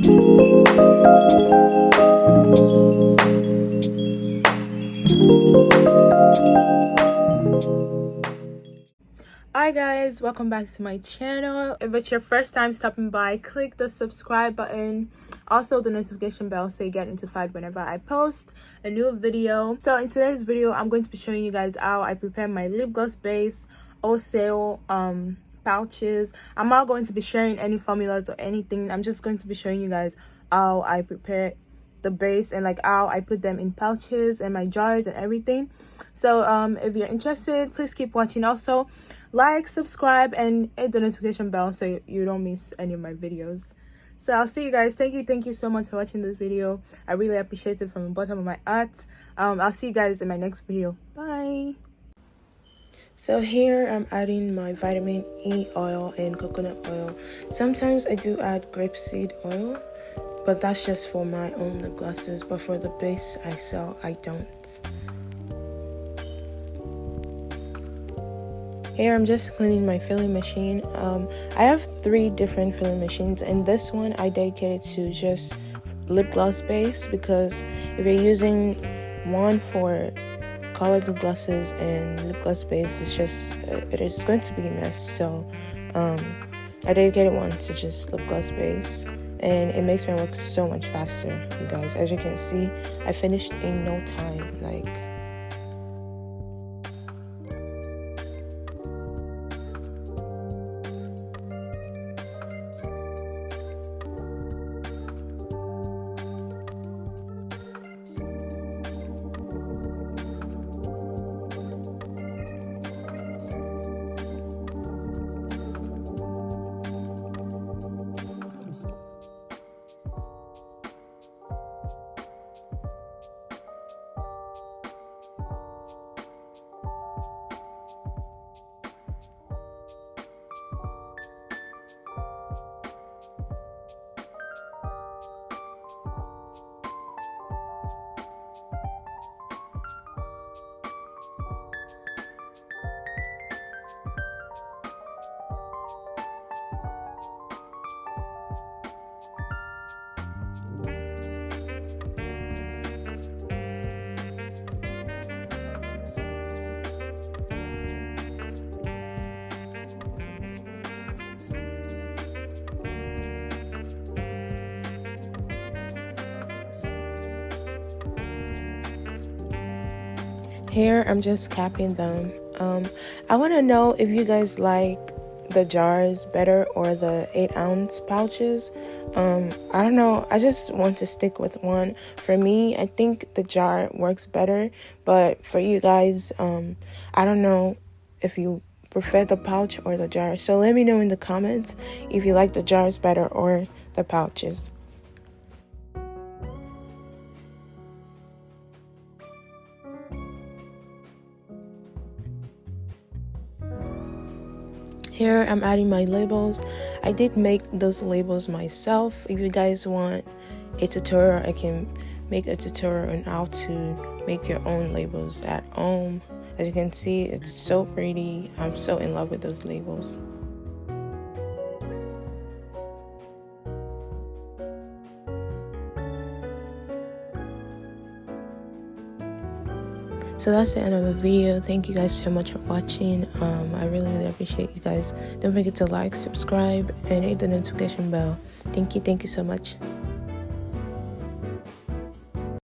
Hi guys, welcome back to my channel. If it's your first time stopping by, click the subscribe button, also the notification bell, so you get notified whenever I post a new video. So in today's video, I'm going to be showing you guys how I prepare my lip gloss base, wholesale pouches. I'm not going to be sharing any formulas or anything. I'm just going to be showing you guys how I prepare the base and like how I put them in pouches and my jars and everything. So if you're interested, please keep watching. Also like, subscribe, and hit the notification bell so you don't miss any of my videos. So I'll see you guys. Thank you so much for watching this video. I really appreciate it from the bottom of my heart. I'll see you guys in my next video. Bye. So here I'm adding my vitamin E oil and coconut oil. Sometimes I do add grapeseed oil, but that's just for my own lip glosses. But for the base I sell, I don't. Here I'm just cleaning my filling machine. I have 3 different filling machines, and this one I dedicated to just lip gloss base, because if you're using one for colored lip glosses and lip gloss base, it is going to be a mess. So I dedicated one to just lip gloss base, and it makes my work so much faster, you guys. As you can see, I finished in no time. Here I'm just capping them. I want to know if you guys like the jars better or the 8-ounce pouches. I don't know, I just want to stick with one. For me, I think the jar works better, but for you guys, I don't know if you prefer the pouch or the jar. So let me know in the comments if you like the jars better or the pouches. Here I'm adding my labels. I did make those labels myself. If you guys want a tutorial, I can make a tutorial on how to make your own labels at home. As you can see, it's so pretty. I'm so in love with those labels. So that's the end of the video. Thank you guys so much for watching. I really appreciate you guys. Don't forget to like, subscribe, and hit the notification bell. Thank you so much.